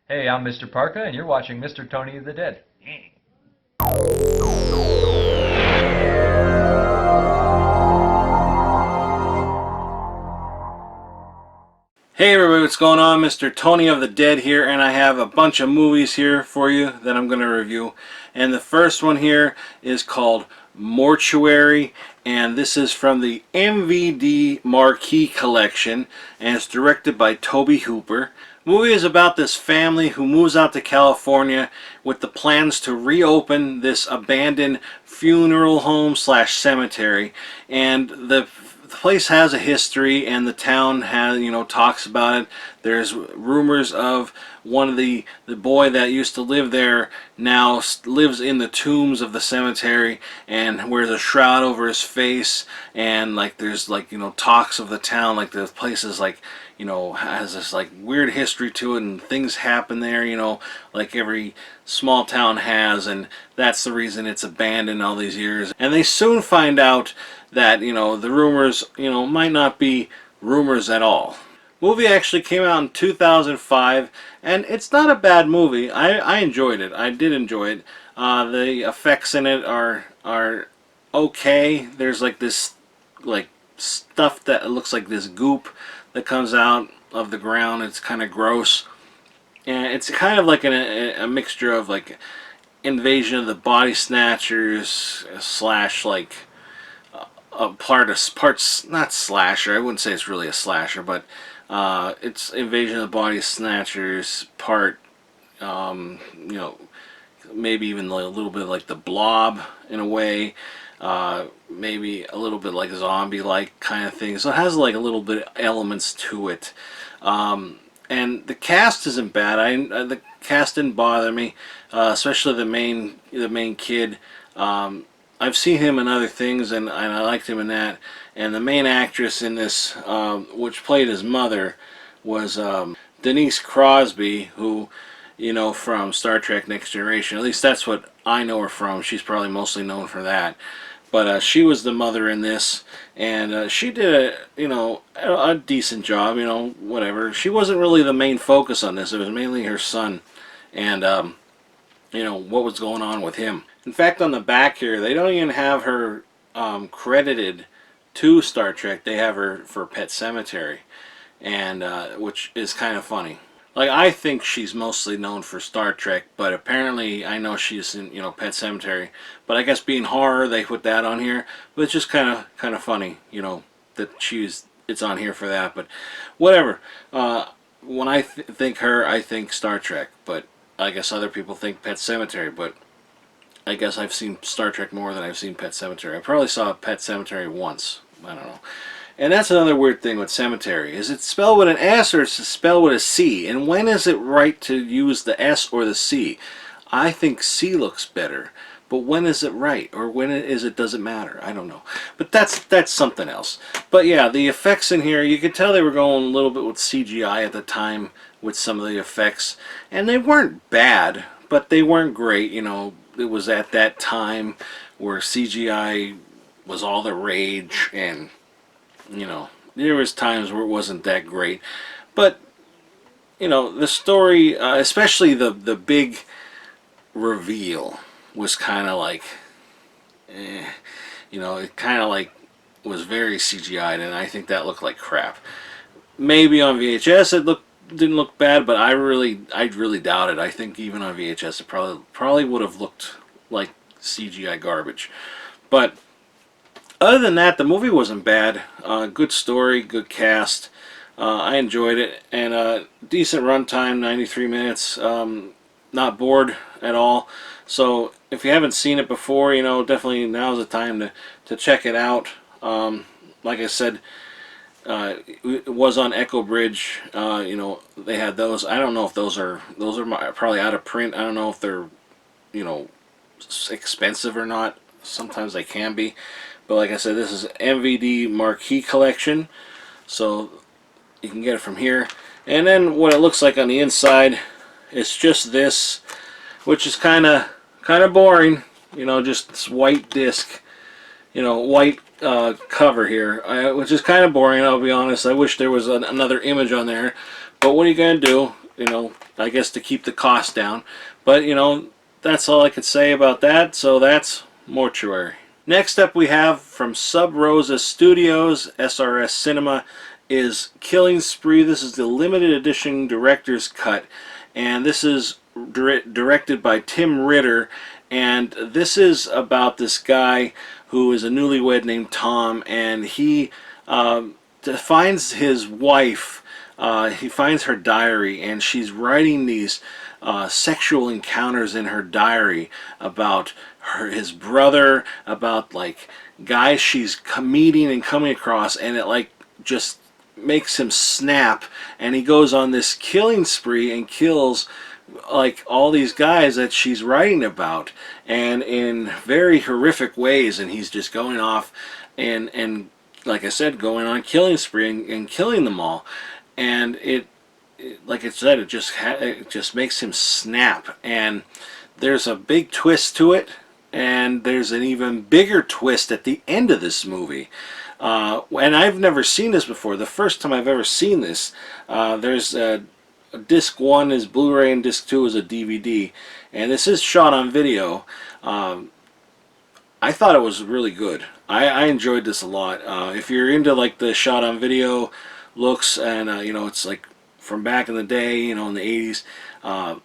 Hey, I'm Mr. Parka, and you're watching Mr. Tony the Dead. Hey everybody, what's going on? Mr. Tony of the Dead here, and I have a bunch of movies here for you that I'm going to review. And the first one here is called Mortuary, and this is from the MVD Marquee Collection, and it's directed by Tobe Hooper. The movie is about this family who moves out to California with the plans to reopen this abandoned funeral home slash cemetery, and the place has a history, and the town has, talks about it. There's rumors of one of the boy that used to live there now lives in the tombs of the cemetery and wears a shroud over his face, and there's talks of the town, like the place is has this weird history to it, and things happen there, like every small town has, and that's the reason it's abandoned all these years. And they soon find out that the rumors might not be rumors at all. Movie actually came out in 2005, and it's not a bad movie. I enjoyed it. I did enjoy it. The effects in it are okay. There's this stuff that looks like this goop that comes out of the ground. It's kind of gross, and it's kind of like a mixture of Invasion of the Body Snatchers slash parts not slasher. I wouldn't say it's really a slasher, but it's Invasion of the Body Snatchers part. Maybe even a little bit like the Blob in a way. Maybe a little bit like zombie-like kind of thing. So it has a little bit of elements to it. And the cast isn't bad. The cast didn't bother me, especially the main kid. I've seen him in other things, and I liked him in that. And the main actress in this, which played his mother, was Denise Crosby, who, from Star Trek Next Generation. At least that's what I know her from. She's probably mostly known for that. But she was the mother in this, and she did a decent job. Whatever. She wasn't really the main focus on this. It was mainly her son, and what was going on with him. In fact, on the back here, they don't even have her credited to Star Trek. They have her for Pet Sematary, and which is kind of funny. I think she's mostly known for Star Trek, but apparently I know she's in Pet Sematary. But I guess being horror, they put that on here. But it's just kind of funny, that it's on here for that. But whatever. When I think her, I think Star Trek. But I guess other people think Pet Sematary. But I guess I've seen Star Trek more than I've seen Pet Sematary. I probably saw Pet Sematary once. I don't know. And that's another weird thing with cemetery. Is it spelled with an S or is it spelled with a C? And when is it right to use the S or the C? I think C looks better. But when is it right? Or when it doesn't matter? I don't know. But that's something else. But yeah, the effects in here, you could tell they were going a little bit with CGI at the time with some of the effects. And they weren't bad, but they weren't great. It was at that time where CGI was all the rage, and there was times where it wasn't that great. But the story, especially the big reveal, was kind of it kind of was very CGI'd, and I think that looked like crap. Maybe on VHS it didn't look bad, but I really doubt it. I think even on VHS it probably would have looked like CGI garbage. But other than that, the movie wasn't bad. Good story, good cast. I enjoyed it, and decent runtime, 93 minutes. Not bored at all. So if you haven't seen it before, definitely now's the time to check it out. Like I said, it was on Echo Bridge. They had those. I don't know if those are probably out of print. I don't know if they're expensive or not. Sometimes they can be. But like I said, this is MVD Marquee Collection, so you can get it from here. And then what it looks like on the inside, it's just this, which is kind of boring. Just this white disc, white cover here, which is kind of boring. I'll be honest. I wish there was another image on there. But what are you gonna do? you know, I guess to keep the cost down. But, you know, that's all I could say about that. So that's Mortuary. Next up we have from Sub Rosa Studios, SRS Cinema, is Killing Spree. This is the limited edition director's cut, and this is directed by Tim Ritter, and this is about this guy who is a newlywed named Tom, and he finds his wife. He finds her diary, and she's writing these sexual encounters in her diary about his brother, about like guys she's meeting and coming across, and it like just makes him snap, and he goes on this killing spree and kills like all these guys that she's writing about, and in very horrific ways, and he's just going off and like I said, going on killing spree and killing them all, and it like I said, it just makes him snap, and there's a big twist to it, and there's an even bigger twist at the end of this movie. And I've never seen this before. The first time I've ever seen this, there's disc 1 is Blu-ray and disc 2 is a DVD, and this is shot on video. I thought it was really good. I enjoyed this a lot. If you're into like the shot on video looks, and you know, it's like from back in the day, you know, in the 80s.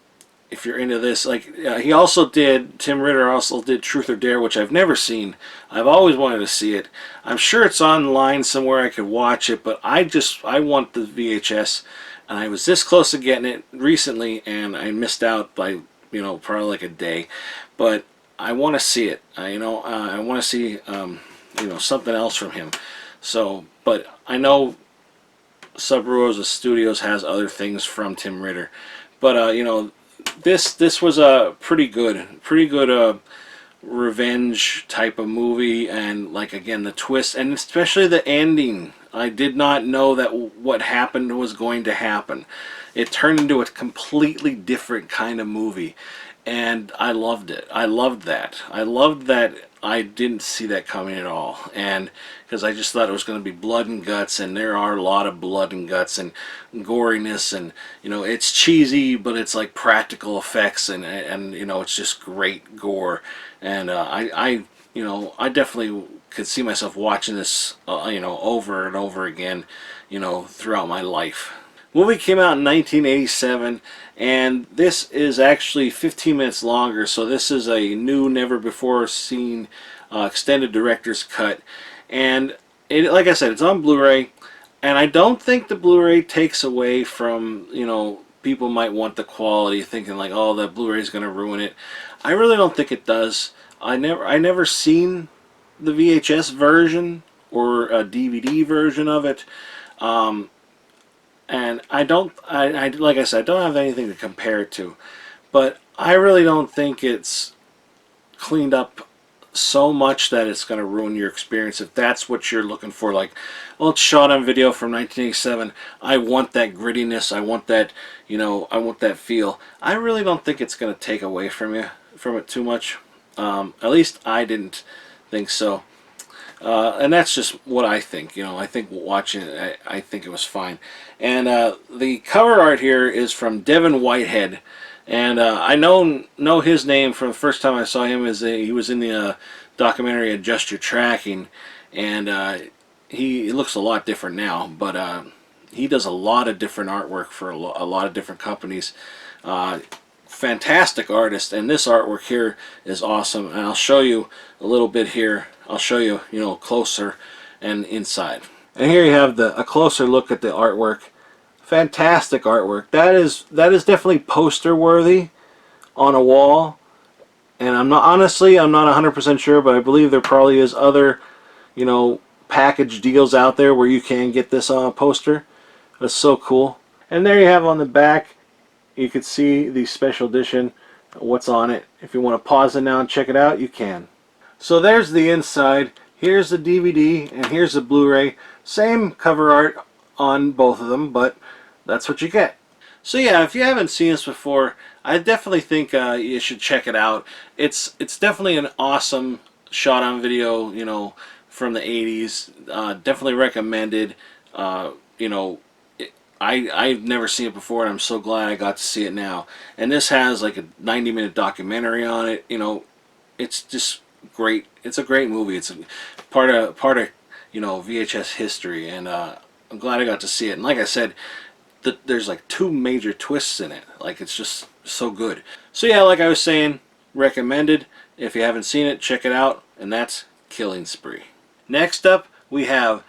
If you're into this, like he also did, Tim Ritter also did Truth or Dare, which I've never seen. I've always wanted to see it. I'm sure it's online somewhere I could watch it, but I want the VHS, and I was this close to getting it recently, and I missed out by, you know, probably like a day. But I want to see it. I want to see you know, something else from him. So, but I know Sub Rosa Studios has other things from Tim Ritter, but you know, this was a pretty good revenge type of movie, and like again the twist, and especially the ending. I did not know that what happened was going to happen. It turned into a completely different kind of movie, and I loved it. I loved that. I loved that I didn't see that coming at all, and because I just thought it was going to be blood and guts, and there are a lot of blood and guts and goriness, and you know, it's cheesy, but it's like practical effects, and you know, it's just great gore, and you know, I definitely could see myself watching this you know, over and over again, you know, throughout my life. Movie came out in 1987, and this is actually 15 minutes longer, so this is a new, never before seen extended director's cut. And it, like I said, it's on Blu-ray, and I don't think the Blu-ray takes away from, you know, people might want the quality, thinking like, oh, the Blu-ray is going to ruin it. I really don't think it does. I never seen the VHS version or a DVD version of it. And I like I said, I don't have anything to compare it to, but I really don't think it's cleaned up so much that it's going to ruin your experience. If that's what you're looking for, like, well, it's shot on video from 1987, I want that grittiness, I want that, you know, I want that feel. I really don't think it's going to take away from it too much. At least I didn't think so. And that's just what I think. You know, I think watching it, I think it was fine. And the cover art here is from Devin Whitehead, and I know his name from the first time I saw him. He was in the documentary Adjust Your Tracking, and he looks a lot different now. But he does a lot of different artwork for a lot of different companies. Fantastic artist, and this artwork here is awesome. And I'll show you a little bit here. I'll show you, you know, closer and inside. And here you have a closer look at the artwork. Fantastic artwork. That is definitely poster worthy on a wall. And I'm not 100% sure, but I believe there probably is other, you know, package deals out there where you can get this on a poster. That's so cool. And there you have on the back, you can see the special edition, what's on it. If you want to pause it now and check it out, you can. So there's the inside. Here's the DVD, and here's the Blu-ray. Same cover art on both of them, but that's what you get. So yeah, if you haven't seen this before, I definitely think you should check it out. It's definitely an awesome shot on video, you know, from the 80s. Definitely recommended. You know, I've never seen it before, and I'm so glad I got to see it now. And this has like a 90-minute documentary on it. You know, it's just great. It's a great movie. It's a part of VHS history, and I'm glad I got to see it. And like I said, there's like 2 major twists in it. Like, it's just so good. So yeah, like I was saying, recommended. If you haven't seen it, check it out. And that's Killing Spree. Next up, we have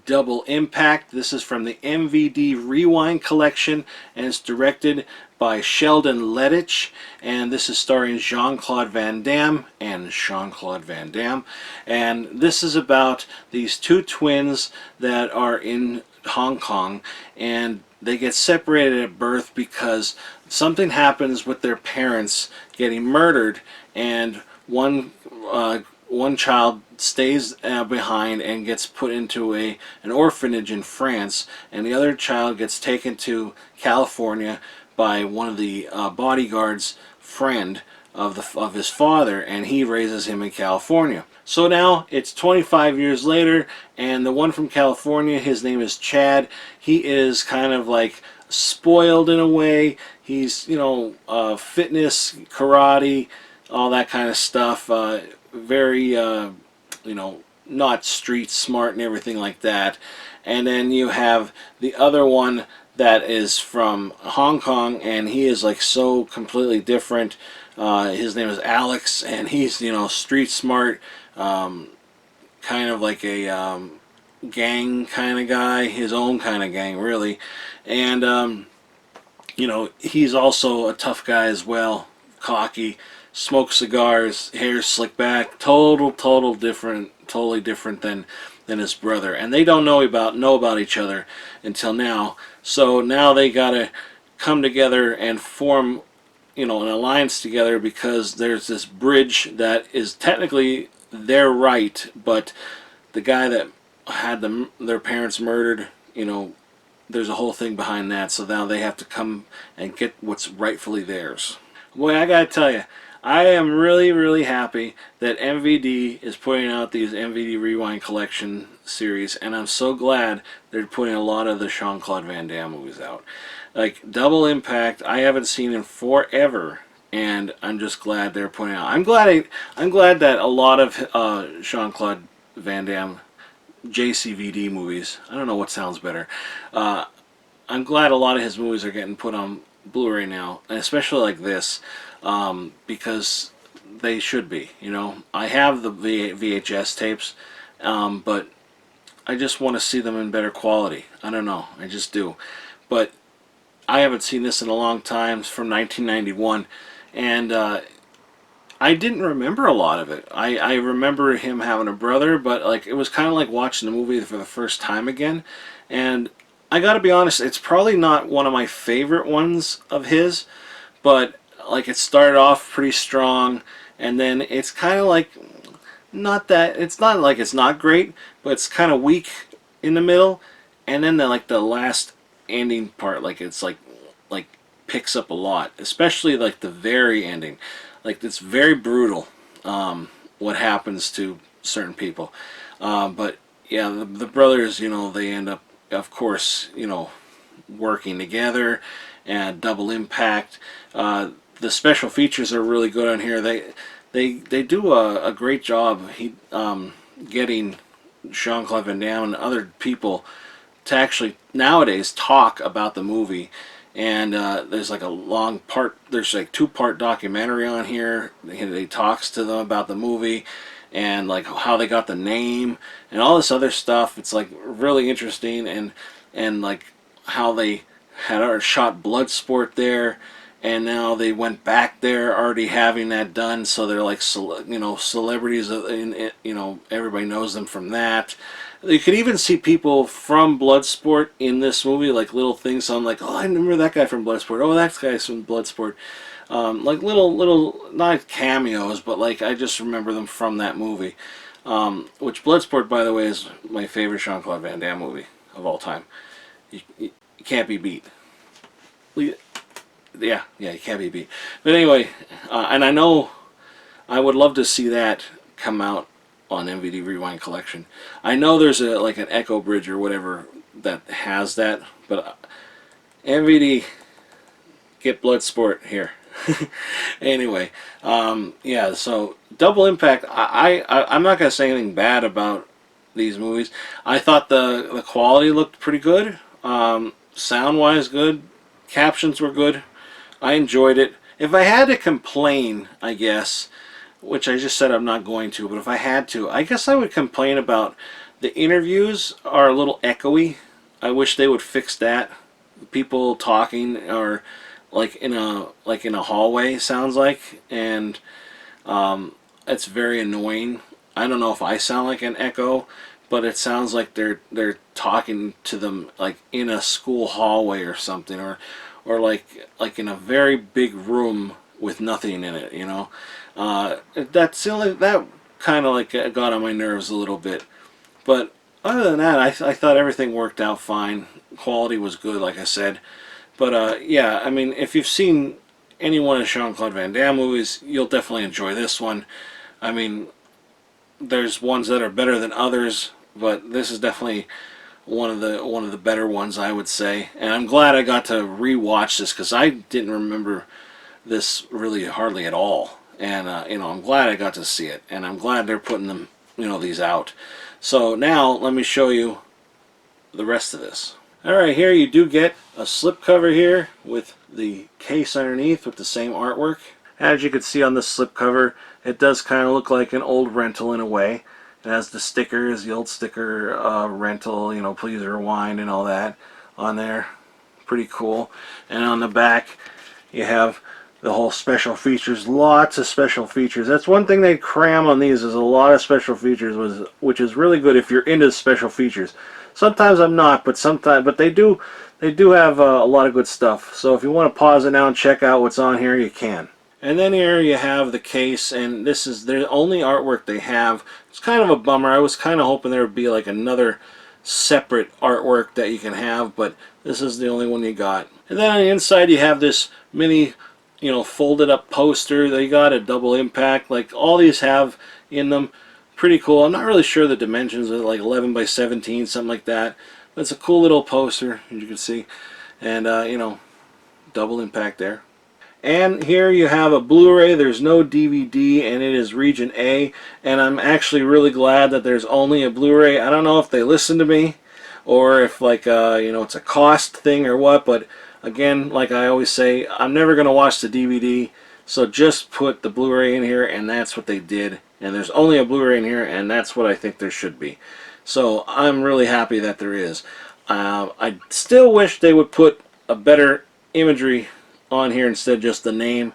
Double Impact. This is from the MVD Rewind collection, and it's directed by Sheldon Lettich, and this is starring Jean-Claude Van Damme and Jean-Claude Van Damme. And this is about these 2 twins that are in Hong Kong, and they get separated at birth because something happens with their parents getting murdered, and one child stays behind and gets put into an orphanage in France, and the other child gets taken to California by one of the bodyguards' friend of his father, and he raises him in California. So now it's 25 years later, and the one from California, his name is Chad. He is kind of like spoiled in a way. He's, you know, fitness, karate, all that kind of stuff. Very, you know, not street smart and everything like that. And then you have the other one that is from Hong Kong, and he is like so completely different. His name is Alex, and he's, you know, street smart, kind of like a gang kind of guy, his own kind of gang, really. And you know, he's also a tough guy as well, cocky, smokes cigars, hair slicked back, totally different than his brother. And they don't know about each other until now. So now they gotta come together and form, you know, an alliance together, because there's this bridge that is technically their right, but the guy that had their parents murdered, you know, there's a whole thing behind that. So now they have to come and get what's rightfully theirs. Boy, I gotta tell you, I am really happy that MVD is putting out these MVD Rewind Collection series, and I'm so glad they're putting a lot of the Jean-Claude Van Damme movies out. Like Double Impact, I haven't seen in forever, and I'm just glad they're putting out. I'm glad that a lot of Jean-Claude Van Damme JCVD movies, I don't know what sounds better, I'm glad a lot of his movies are getting put on Blu-ray now, and especially like this, because they should be. You know, I have the VHS tapes, but I just want to see them in better quality. I don't know, I just do. But I haven't seen this in a long time. It's from 1991, and I didn't remember a lot of it. I remember him having a brother, but like it was kind of like watching the movie for the first time again. And I gotta be honest, it's probably not one of my favorite ones of his, but like it started off pretty strong, and then it's kind of like it's not like it's not great, but it's kind of weak in the middle, and then like the last ending part, like it's like picks up a lot, especially like the very ending. Like it's very brutal, what happens to certain people. But yeah, the brothers, you know, they end up, of course, you know, working together, and Double Impact. The special features are really good on here. They do a great job getting Jean-Claude Van Damme and other people to actually nowadays talk about the movie. And there's like a long part, there's like 2-part documentary on here. He talks to them about the movie and like how they got the name and all this other stuff. It's like really interesting, and like how they had shot Bloodsport there, and now they went back there already having that done, so they're like you know, celebrities, you know, everybody knows them from that. You could even see people from Bloodsport in this movie, like little things. So I'm like, oh, I remember that guy from Bloodsport. Oh, that guy's from Bloodsport. Like little, not cameos, but like I just remember them from that movie. Which Bloodsport, by the way, is my favorite Jean-Claude Van Damme movie of all time. You can't be beat. Yeah, you can't be beat. But anyway, and I know I would love to see that come out on MVD Rewind Collection. I know there's like an Echo Bridge or whatever that has that, but MVD, get Bloodsport here. Anyway, yeah, so Double Impact, I'm not going to say anything bad about these movies. I thought the quality looked pretty good. Sound-wise good. Captions were good. I enjoyed it. If I had to complain, I guess, which I just said I'm not going to, but if I had to, I guess I would complain about the interviews are a little echoey. I wish they would fix that. People talking or like in a hallway sounds like, and it's very annoying. I don't know if I sound like an echo, but it sounds like they're talking to them like in a school hallway or something, or like in a very big room with nothing in it, you know. That kind of like got on my nerves a little bit. But other than that, I thought everything worked out fine. Quality was good, like I said. But yeah, I mean, if you've seen any one of Jean-Claude Van Damme movies, you'll definitely enjoy this one. I mean, there's ones that are better than others, but this is definitely one of the better ones, I would say. And I'm glad I got to rewatch this because I didn't remember this really hardly at all. And you know, I'm glad I got to see it, and I'm glad they're putting them, you know, these out. So now let me show you the rest of this. Alright, here you do get a slipcover here with the case underneath with the same artwork. As you can see on the slipcover, it does kind of look like an old rental in a way. It has the stickers, the old sticker rental, you know, please rewind and all that on there. Pretty cool. And on the back you have the whole special features, lots of special features. That's one thing they cram on these, is a lot of special features, which is really good if you're into special features. Sometimes I'm not, but they do have a lot of good stuff. So if you want to pause it now and check out what's on here, you can. And then here you have the case, and this is their only artwork they have. It's kind of a bummer. I was kind of hoping there would be like another separate artwork that you can have, but this is the only one you got. And then on the inside you have this mini, you know, folded up poster. They got a Double Impact, like all these have in them. Pretty cool. I'm not really sure the dimensions are, like 11 by 17, something like that. But it's a cool little poster, as you can see. And you know, Double Impact there. And here you have a Blu-ray. There's no DVD, and it is region A. And I'm actually really glad that there's only a Blu-ray. I don't know if they listen to me, or if like you know, it's a cost thing or what, but again, like I always say, I'm never going to watch the DVD, so just put the Blu-ray in here, and that's what they did. And there's only a Blu-ray in here, and that's what I think there should be. So I'm really happy that there is. I still wish they would put a better imagery on here instead of just the name,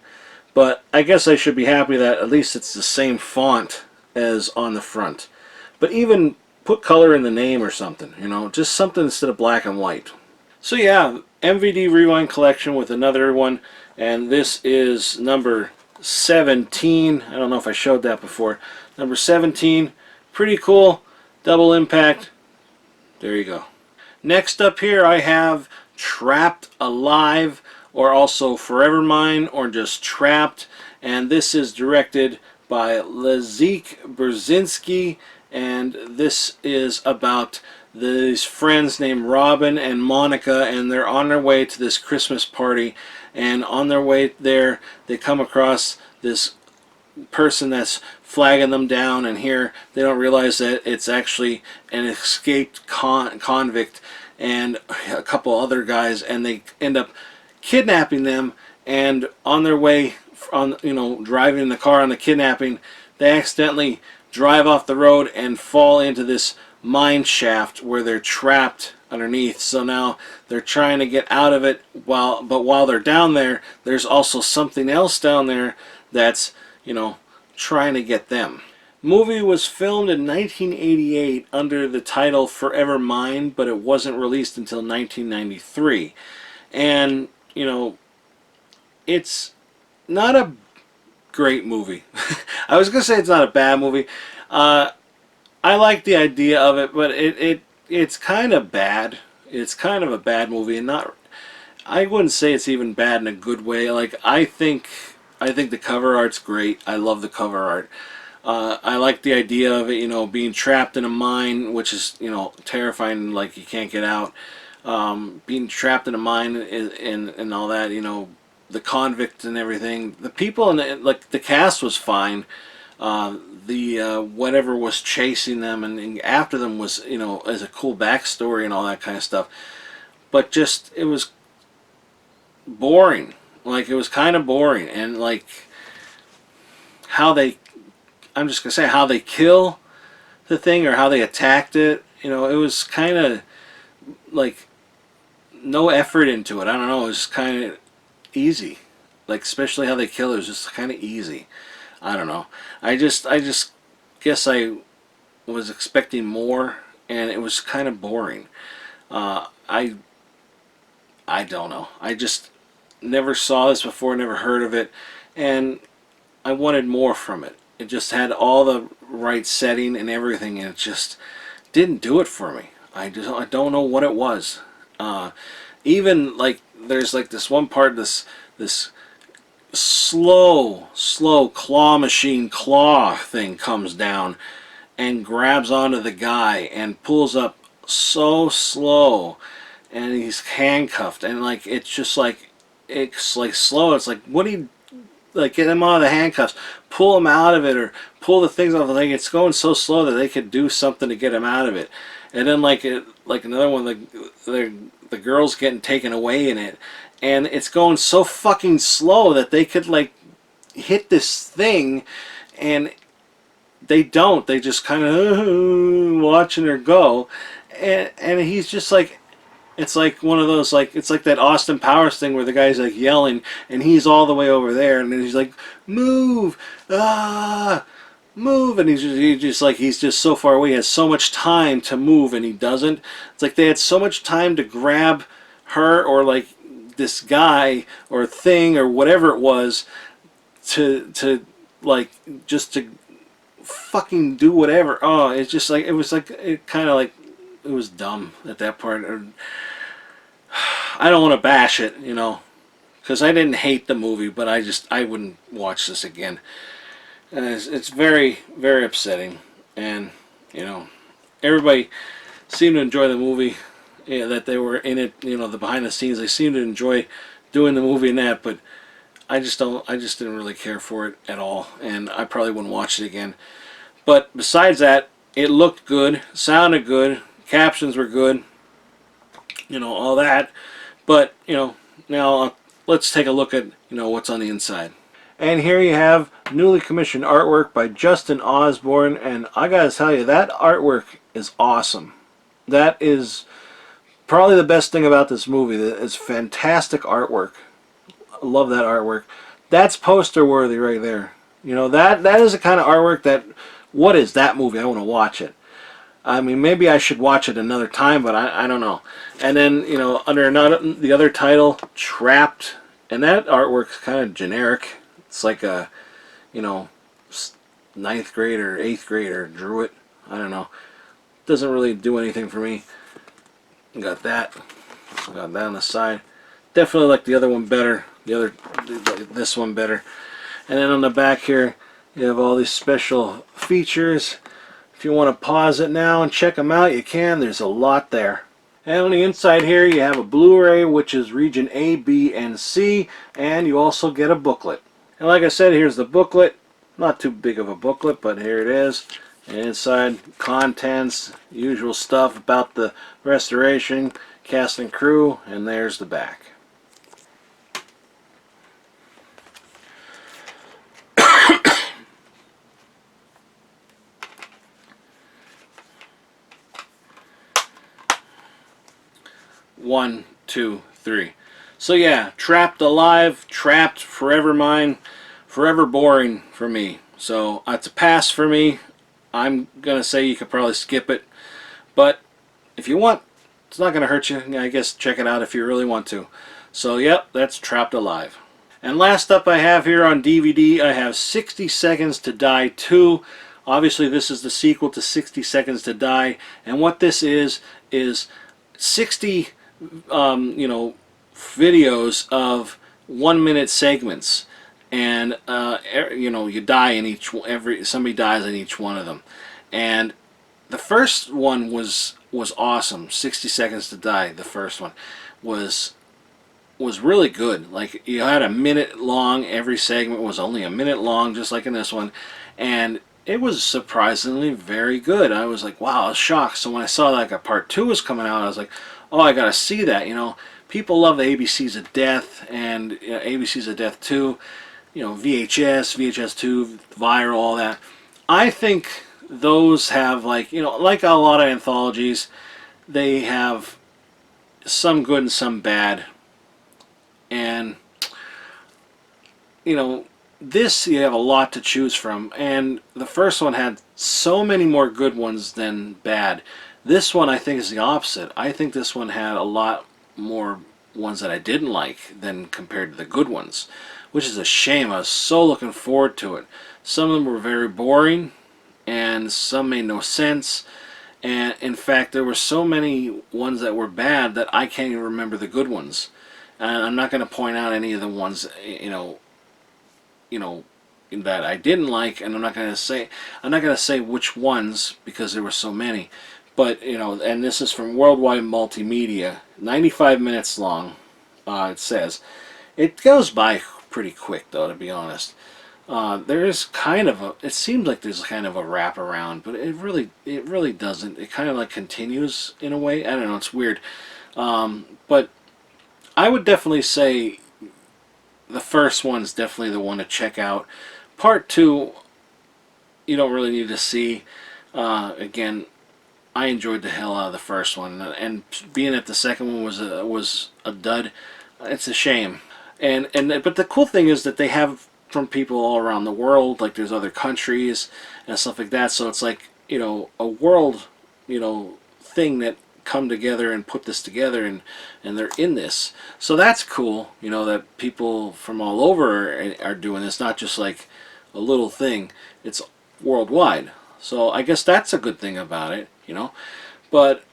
but I guess I should be happy that at least it's the same font as on the front. But even put color in the name or something, you know, just something instead of black and white. So yeah, MVD Rewind Collection with another one, and this is number 17. I don't know if I showed that before. Number 17, pretty cool. Double Impact. There you go. Next up here I have Trapped Alive, or also Forever Mine, or just Trapped, and this is directed by Leszek Burzynski, and this is about these friends named Robin and Monica, and they're on their way to this Christmas party, and on their way there they come across this person that's flagging them down, and here they don't realize that it's actually an escaped convict and a couple other guys, and they end up kidnapping them. And on their way, you know, driving in the car on the kidnapping, they accidentally drive off the road and fall into this mine shaft where they're trapped underneath. So now they're trying to get out of it, but while they're down there, there's also something else down there that's, you know, trying to get them. Movie was filmed in 1988 under the title Forever Mine, but it wasn't released until 1993. And, you know, it's not a great movie. I was going to say it's not a bad movie. I like the idea of it, but it's kind of bad. It's kind of a bad movie, and not, I wouldn't say it's even bad in a good way. Like, I think the cover art's great. I love the cover art. I like the idea of it, you know, being trapped in a mine, which is, you know, terrifying, like you can't get out. being trapped in a mine and all that, you know, the convict and everything. The people and like the cast was fine. Whatever was chasing them and after them was, you know, as a cool backstory and all that kind of stuff. But just, it was boring. Like, it was kind of boring. And like how they, I'm just gonna say how they kill the thing or how they attacked it, you know, it was kind of like no effort into it. I don't know, it was just kind of easy. Like, especially how they kill it was just kind of easy. I don't know. I just guess I was expecting more, and it was kind of boring. I don't know. I just never saw this before, never heard of it, and I wanted more from it. It just had all the right setting and everything, and it just didn't do it for me. I don't know what it was. Even like there's like this one part, this slow claw machine claw thing comes down and grabs onto the guy and pulls up so slow, and he's handcuffed, and like it's just like it's like slow. It's like, what do you, like, get him out of the handcuffs, pull him out of it, or pull the things off the thing. It's going so slow that they could do something to get him out of it. And then like another one, the girl's getting taken away in it, and it's going so fucking slow that they could like hit this thing, and they don't. They just kind of watching her go, and he's just like, it's like one of those, like, it's like that Austin Powers thing where the guy's like yelling and he's all the way over there, and then he's like, move, move, and he's just like, he's just so far away. He has so much time to move and he doesn't. It's like they had so much time to grab her or like this guy or thing or whatever it was to like just to fucking do whatever. Oh, it's just like, it was like, it kind of like, it was dumb at that part. I don't want to bash it, you know, because I didn't hate the movie, but I wouldn't watch this again. And it's very, very upsetting. And, you know, everybody seemed to enjoy the movie, that they were in it, you know, the behind the scenes. They seemed to enjoy doing the movie and that, but I just didn't really care for it at all, and I probably wouldn't watch it again. But besides that, it looked good, sounded good, captions were good, you know, all that. But, you know, now let's take a look at, you know, what's on the inside. And here you have newly commissioned artwork by Justin Osborne, and I gotta tell you, that artwork is awesome. That is probably the best thing about this movie. It's fantastic artwork. I love that artwork. That's poster worthy right there. You know, that is the kind of artwork that, what is that movie? I want to watch it. I mean, maybe I should watch it another time, but I don't know. And then, you know, under the other title, Trapped, and that artwork's kind of generic. It's like a, you know, 9th grader, 8th grader drew it. I don't know. Doesn't really do anything for me. Got that. Got that on the side. Definitely like the other one better. This one better. And then on the back here, you have all these special features. If you want to pause it now and check them out, you can. There's a lot there. And on the inside here, you have a Blu-ray, which is region A, B, and C, and you also get a booklet. And like I said, here's the booklet. Not too big of a booklet, but here it is. And inside, contents, usual stuff about the restoration, cast and crew, and there's the back. One, two, three. So yeah, Trapped Alive, Trapped, Forever Mine, forever boring for me. So it's a pass for me. I'm gonna say you could probably skip it, but if you want, it's not gonna hurt you. I guess check it out if you really want to. So yep, that's Trapped Alive. And last up I have here on DVD, I have 60 Seconds to Die 2. Obviously this is the sequel to 60 Seconds to Die, and what this is 60 you know, videos of 1-minute segments, and you know, you die in somebody dies in each one of them, and the first one was awesome. 60 Seconds to Die, the first one, was really good. Like, you had a minute long, every segment was only a minute long, just like in this one, and it was surprisingly very good. I was like, wow, I was shocked. So when I saw like a part 2 was coming out, I was like, oh, I gotta see that. You know, people love the ABCs of Death and ABCs of Death 2, you know, VHS, VHS 2, Viral, all that. I think those have, like, you know, like a lot of anthologies, they have some good and some bad. And, you know, this, you have a lot to choose from, and the first one had so many more good ones than bad. This one, I think, is the opposite. I think this one had a lot more ones that I didn't like than compared to the good ones, which is a shame. I was so looking forward to it. Some of them were very boring, and some made no sense, and in fact there were so many ones that were bad that I can't even remember the good ones. And I'm not going to point out any of the ones, you know, that I didn't like, and I'm not going to say which ones, because there were so many. But, you know, and this is from Worldwide Multimedia, 95 minutes long. It says it goes by pretty quick, though, to be honest. There is kind of a, it seems like there's kind of a wraparound, but it really doesn't. It kind of like continues in a way. I don't know, it's weird. But I would definitely say the first one's definitely the one to check out. Part 2, you don't really need to see. Again, I enjoyed the hell out of the first one, and being that the second one was a dud, it's a shame. But the cool thing is that they have from people all around the world, like there's other countries and stuff like that. So it's like, you know, a world, you know, thing that come together and put this together, and they're in this. So that's cool, you know, that people from all over are doing this, not just like a little thing. It's worldwide. So I guess that's a good thing about it, you know. But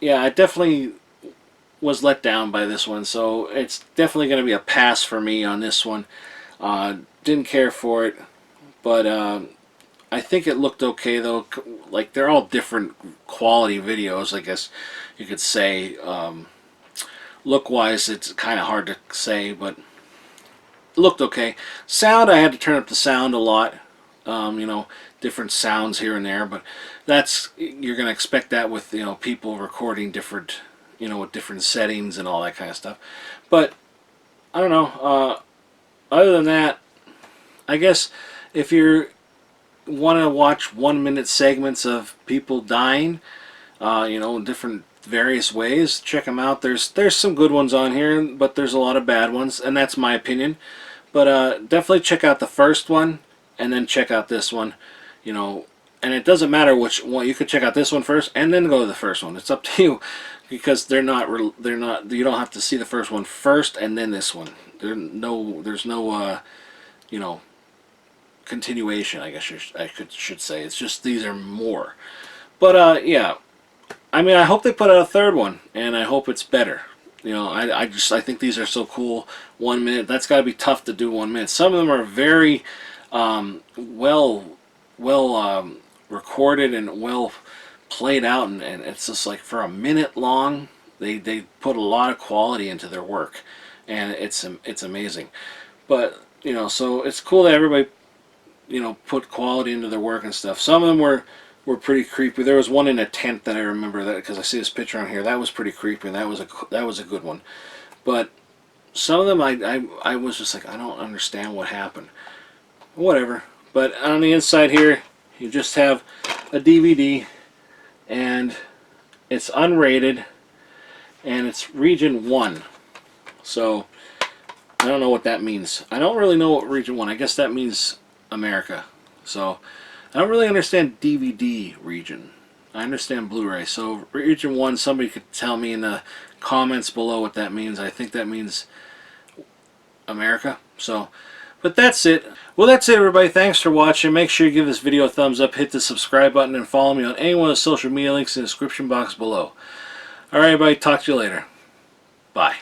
yeah, I definitely was let down by this one, so it's definitely going to be a pass for me on this one. Didn't care for it, but I think it looked okay, though. Like, they're all different quality videos, I guess you could say. Look-wise, it's kind of hard to say, but it looked okay. Sound, I had to turn up the sound a lot. You know, different sounds here and there, but that's, you're going to expect that with, you know, people recording different, you know, with different settings and all that kind of stuff. But I don't know. Other than that, I guess if you want to watch 1-minute segments of people dying, you know, in different various ways, check them out. There's some good ones on here, but there's a lot of bad ones, and that's my opinion. But definitely check out the first one, and then check out this one, you know. And it doesn't matter which one. You could check out this one first and then go to the first one. It's up to you, because they're not. You don't have to see the first one first and then this one. There's no you know, continuation, I guess I should say. It's just these are more. But yeah, I mean, I hope they put out a third one, and I hope it's better. You know, I think these are so cool. 1 minute, that's got to be tough to do 1 minute. Some of them are very well recorded and well played out, and it's just like for a minute long, they put a lot of quality into their work, and it's amazing. But, you know, so it's cool that everybody, you know, put quality into their work and stuff. Some of them were pretty creepy. There was one in a tent that I remember, that because I see this picture on here. That was pretty creepy, and that was a good one. But some of them I was just like, I don't understand what happened. Whatever. But on the inside here, you just have a DVD, and it's unrated, and it's region 1. So I don't know what that means. I don't really know what region 1. I guess that means America. So I don't really understand DVD region. I understand Blu-ray. So region 1, somebody could tell me in the comments below what that means. I think that means America. So, but that's it. Well, that's it, everybody. Thanks for watching. Make sure you give this video a thumbs up, hit the subscribe button, and follow me on any one of the social media links in the description box below. Alright, everybody. Talk to you later. Bye.